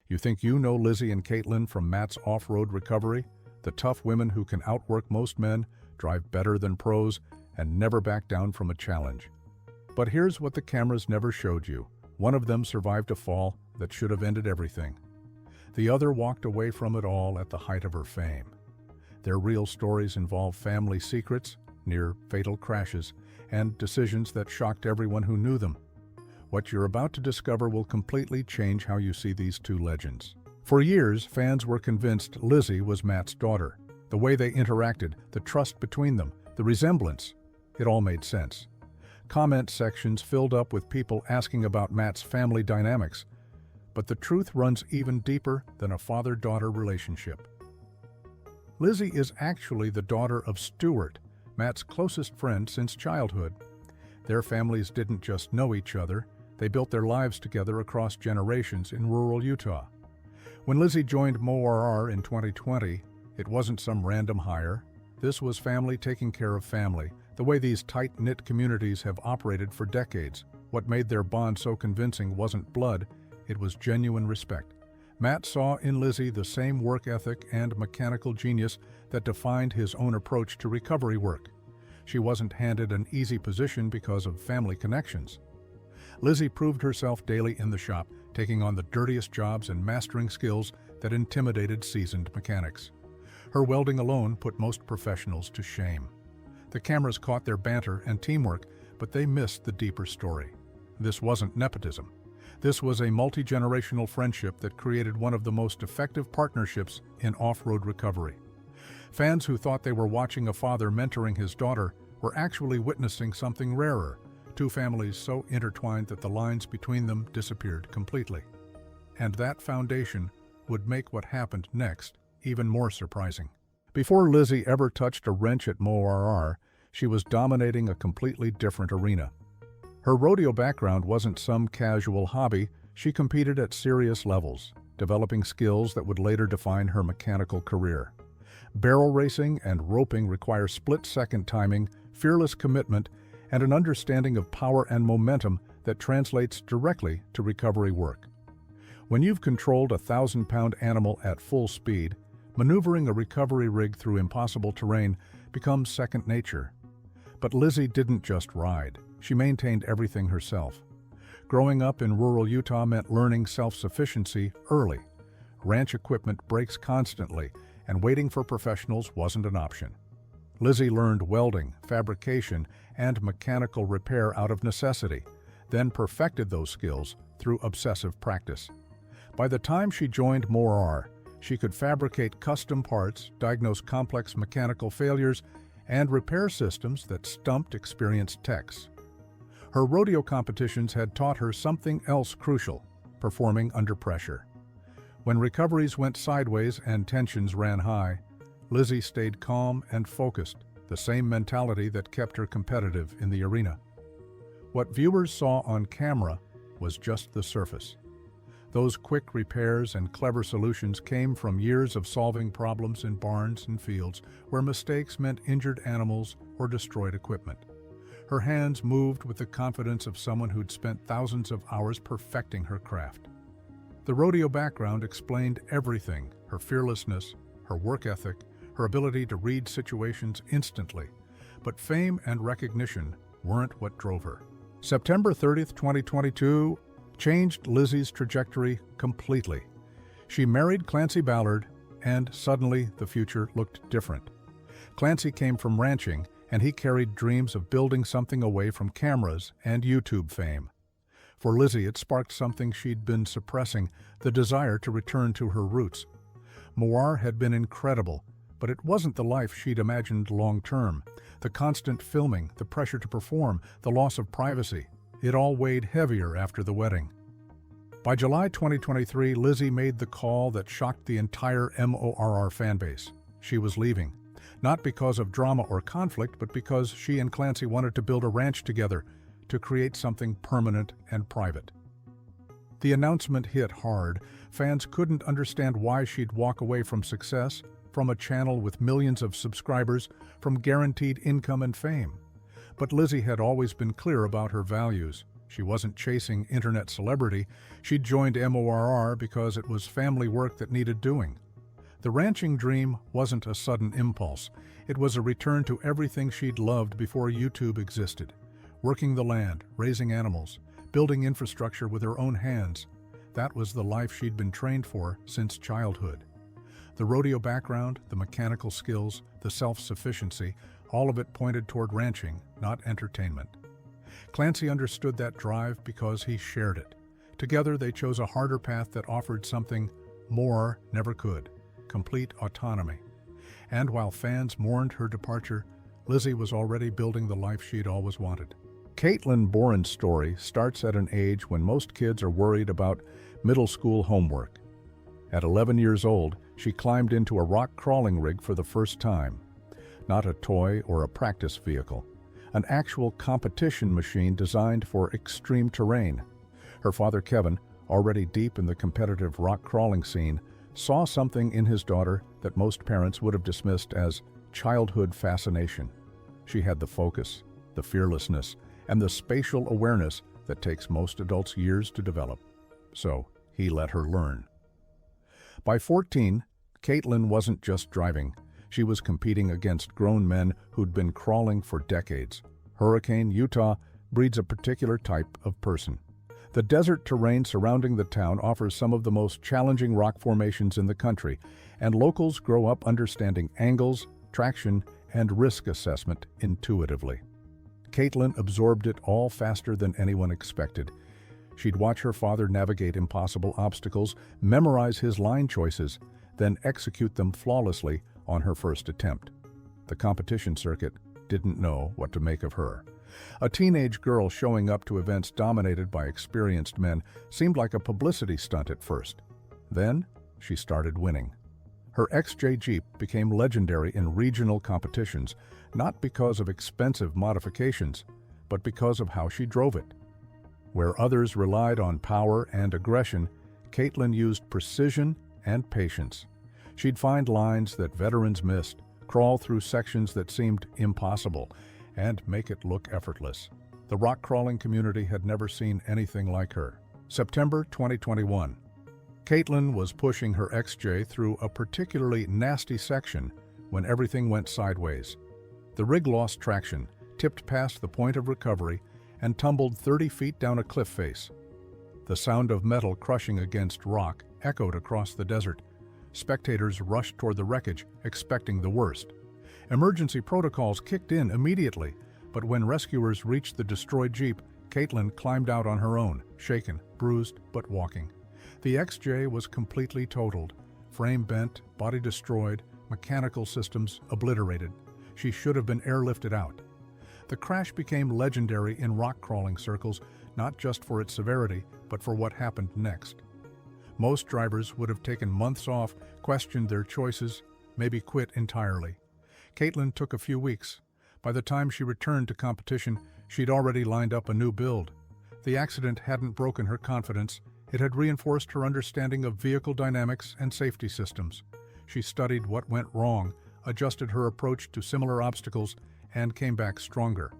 You think you know Lizzy and Katelynn from Matt's Off-Road Recovery? The tough women who can outwork most men, drive better than pros, and never back down from a challenge. But here's what the cameras never showed you. One of them survived a fall that should have ended everything. The other walked away from it all at the height of her fame. Their real stories involve family secrets, near-fatal crashes, and decisions that shocked everyone who knew them. What you're about to discover will completely change how you see these two legends. For years, fans were convinced Lizzy was Matt's daughter. The way they interacted, the trust between them, the resemblance, it all made sense. Comment sections filled up with people asking about Matt's family dynamics. But the truth runs even deeper than a father-daughter relationship. Lizzy is actually the daughter of Stuart, Matt's closest friend since childhood. Their families didn't just know each other, they built their lives together across generations in rural Utah. When Lizzy joined MoRR in 2020, it wasn't some random hire. This was family taking care of family, the way these tight-knit communities have operated for decades. What made their bond so convincing wasn't blood, it was genuine respect. Matt saw in Lizzy the same work ethic and mechanical genius that defined his own approach to recovery work. She wasn't handed an easy position because of family connections. Lizzy proved herself daily in the shop, taking on the dirtiest jobs and mastering skills that intimidated seasoned mechanics. Her welding alone put most professionals to shame. The cameras caught their banter and teamwork, but they missed the deeper story. This wasn't nepotism. This was a multi-generational friendship that created one of the most effective partnerships in off-road recovery. Fans who thought they were watching a father mentoring his daughter were actually witnessing something rarer. Two families so intertwined that the lines between them disappeared completely. And that foundation would make what happened next even more surprising. Before Lizzy ever touched a wrench at MoRR, she was dominating a completely different arena. Her rodeo background wasn't some casual hobby, she competed at serious levels, developing skills that would later define her mechanical career. Barrel racing and roping require split-second timing, fearless commitment, and an understanding of power and momentum that translates directly to recovery work. When you've controlled a 1,000-pound animal at full speed, maneuvering a recovery rig through impossible terrain becomes second nature. But Lizzy didn't just ride, she maintained everything herself. Growing up in rural Utah meant learning self-sufficiency early. Ranch equipment breaks constantly, and waiting for professionals wasn't an option. Lizzy learned welding, fabrication, and mechanical repair out of necessity, then perfected those skills through obsessive practice. By the time she joined MoRR, she could fabricate custom parts, diagnose complex mechanical failures, and repair systems that stumped experienced techs. Her rodeo competitions had taught her something else crucial: performing under pressure. When recoveries went sideways and tensions ran high, Lizzy stayed calm and focused, the same mentality that kept her competitive in the arena. What viewers saw on camera was just the surface. Those quick repairs and clever solutions came from years of solving problems in barns and fields where mistakes meant injured animals or destroyed equipment. Her hands moved with the confidence of someone who'd spent thousands of hours perfecting her craft. The rodeo background explained everything: her fearlessness, her work ethic, her ability to read situations instantly. But fame and recognition weren't what drove her. September 30th, 2022 changed Lizzy's trajectory completely. She married Clancy Ballard, and suddenly the future looked different. Clancy came from ranching, and he carried dreams of building something away from cameras and YouTube fame. For Lizzy, it sparked something she'd been suppressing: the desire to return to her roots. MoRR had been incredible, but it wasn't the life she'd imagined long-term. The constant filming, the pressure to perform, the loss of privacy, it all weighed heavier after the wedding. By July 2023, Lizzy made the call that shocked the entire MoRR fanbase. She was leaving, not because of drama or conflict, but because she and Clancy wanted to build a ranch together, to create something permanent and private. The announcement hit hard. Fans couldn't understand why she'd walk away from success, from a channel with millions of subscribers, from guaranteed income and fame. But Lizzy had always been clear about her values. She wasn't chasing internet celebrity. She'd joined MORR because it was family work that needed doing. The ranching dream wasn't a sudden impulse. It was a return to everything she'd loved before YouTube existed. Working the land, raising animals, building infrastructure with her own hands. That was the life she'd been trained for since childhood. The rodeo background, the mechanical skills, the self-sufficiency, all of it pointed toward ranching, not entertainment. Clancy understood that drive because he shared it. Together, they chose a harder path that offered something more never could: complete autonomy. And while fans mourned her departure, Lizzy was already building the life she'd always wanted. Katelynn Boren's story starts at an age when most kids are worried about middle school homework. At 11 years old, she climbed into a rock crawling rig for the first time. Not a toy or a practice vehicle, an actual competition machine designed for extreme terrain. Her father, Kevin, already deep in the competitive rock crawling scene, saw something in his daughter that most parents would have dismissed as childhood fascination. She had the focus, the fearlessness, and the spatial awareness that takes most adults years to develop. So he let her learn. By 14, Katelynn wasn't just driving. She was competing against grown men who'd been crawling for decades. Hurricane, Utah, breeds a particular type of person. The desert terrain surrounding the town offers some of the most challenging rock formations in the country, and locals grow up understanding angles, traction, and risk assessment intuitively. Katelynn absorbed it all faster than anyone expected. She'd watch her father navigate impossible obstacles, memorize his line choices, then execute them flawlessly on her first attempt. The competition circuit didn't know what to make of her. A teenage girl showing up to events dominated by experienced men seemed like a publicity stunt at first. Then, she started winning. Her XJ Jeep became legendary in regional competitions, not because of expensive modifications, but because of how she drove it. Where others relied on power and aggression, Katelynn used precision and patience. She'd find lines that veterans missed, crawl through sections that seemed impossible, and make it look effortless. The rock crawling community had never seen anything like her. September 2021. Katelynn was pushing her XJ through a particularly nasty section when everything went sideways. The rig lost traction, tipped past the point of recovery, and tumbled 30 feet down a cliff face. The sound of metal crushing against rock echoed across the desert. Spectators rushed toward the wreckage, expecting the worst. Emergency protocols kicked in immediately, but when rescuers reached the destroyed Jeep, Katelynn climbed out on her own, shaken, bruised, but walking. The XJ was completely totaled. Frame bent, body destroyed, mechanical systems obliterated. She should have been airlifted out. The crash became legendary in rock crawling circles, not just for its severity, but for what happened next. Most drivers would have taken months off, questioned their choices, maybe quit entirely. Katelynn took a few weeks. By the time she returned to competition, she'd already lined up a new build. The accident hadn't broken her confidence. It had reinforced her understanding of vehicle dynamics and safety systems. She studied what went wrong, adjusted her approach to similar obstacles, and came back stronger.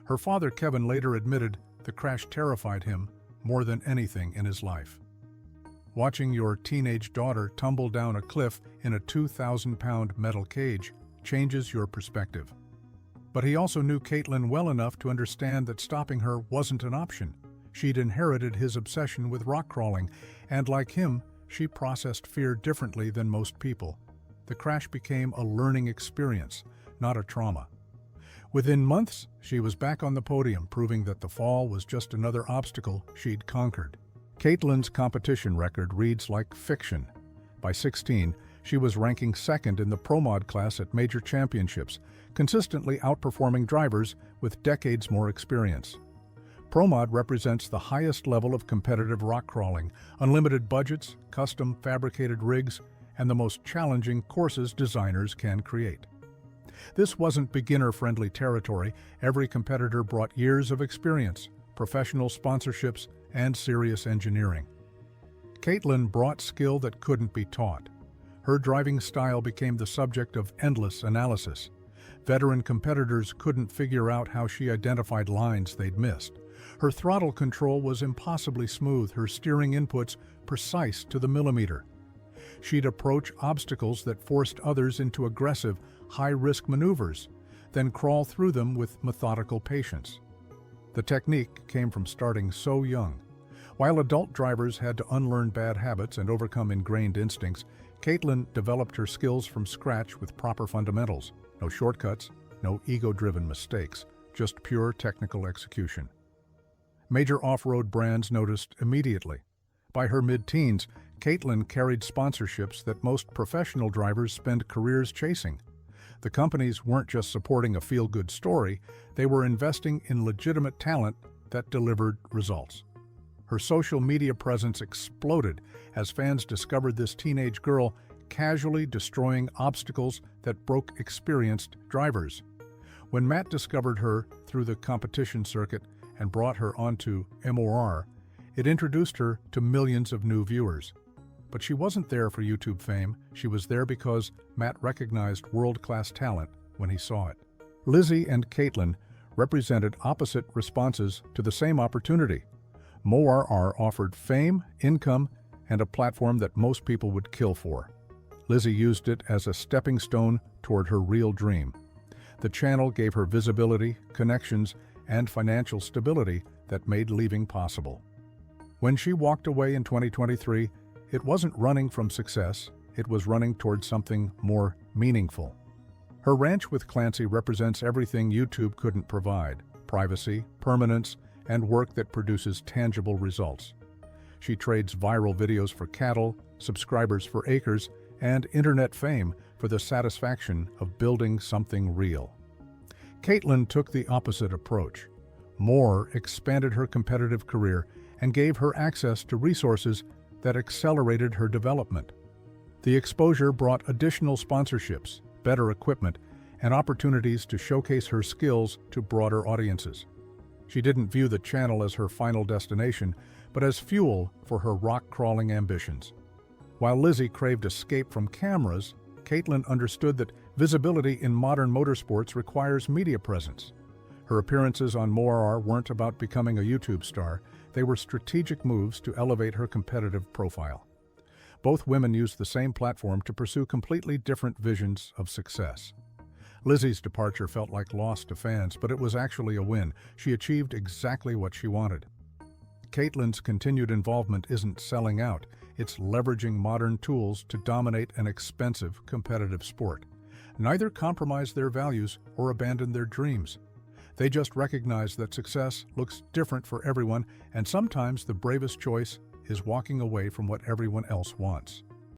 Her father, Kevin, later admitted the crash terrified him more than anything in his life. Watching your teenage daughter tumble down a cliff in a 2,000-pound metal cage changes your perspective. But he also knew Katelynn well enough to understand that stopping her wasn't an option. She'd inherited his obsession with rock crawling, and like him, she processed fear differently than most people. The crash became a learning experience, not a trauma. Within months, she was back on the podium, proving that the fall was just another obstacle she'd conquered. Katelynn's competition record reads like fiction. By 16, she was ranking second in the Pro Mod class at major championships, consistently outperforming drivers with decades more experience. Pro Mod represents the highest level of competitive rock crawling, unlimited budgets, custom fabricated rigs, and the most challenging courses designers can create. This wasn't beginner-friendly territory. Every competitor brought years of experience, professional sponsorships, and serious engineering. Katelynn brought skill that couldn't be taught. Her driving style became the subject of endless analysis. Veteran competitors couldn't figure out how she identified lines they'd missed. Her throttle control was impossibly smooth, her steering inputs precise to the millimeter. She'd approach obstacles that forced others into aggressive, high-risk maneuvers, then crawl through them with methodical patience. The technique came from starting so young. While adult drivers had to unlearn bad habits and overcome ingrained instincts, Katelynn developed her skills from scratch with proper fundamentals. No shortcuts, no ego-driven mistakes, just pure technical execution. Major off-road brands noticed immediately. By her mid-teens, Katelynn carried sponsorships that most professional drivers spend careers chasing. The companies weren't just supporting a feel-good story, they were investing in legitimate talent that delivered results. Her social media presence exploded as fans discovered this teenage girl casually destroying obstacles that broke experienced drivers. When Matt discovered her through the competition circuit and brought her onto MOR, it introduced her to millions of new viewers. But she wasn't there for YouTube fame, she was there because Matt recognized world-class talent when he saw it. Lizzy and Katelynn represented opposite responses to the same opportunity. MOR offered fame, income, and a platform that most people would kill for. Lizzy used it as a stepping stone toward her real dream. The channel gave her visibility, connections, and financial stability that made leaving possible. When she walked away in 2023, it wasn't running from success, it was running toward something more meaningful. Her ranch with Clancy represents everything YouTube couldn't provide: privacy, permanence, and work that produces tangible results. She trades viral videos for cattle, subscribers for acres, and internet fame for the satisfaction of building something real. Katelynn took the opposite approach. MOR expanded her competitive career and gave her access to resources that accelerated her development. The exposure brought additional sponsorships, better equipment, and opportunities to showcase her skills to broader audiences. She didn't view the channel as her final destination, but as fuel for her rock-crawling ambitions. While Lizzy craved escape from cameras, Katelynn understood that visibility in modern motorsports requires media presence. Her appearances on MOR weren't about becoming a YouTube star, they were strategic moves to elevate her competitive profile. Both women used the same platform to pursue completely different visions of success. Lizzy's departure felt like loss to fans, but it was actually a win. She achieved exactly what she wanted. Katelynn's continued involvement isn't selling out, it's leveraging modern tools to dominate an expensive, competitive sport. Neither compromised their values or abandoned their dreams. They just recognize that success looks different for everyone, and sometimes the bravest choice is walking away from what everyone else wants.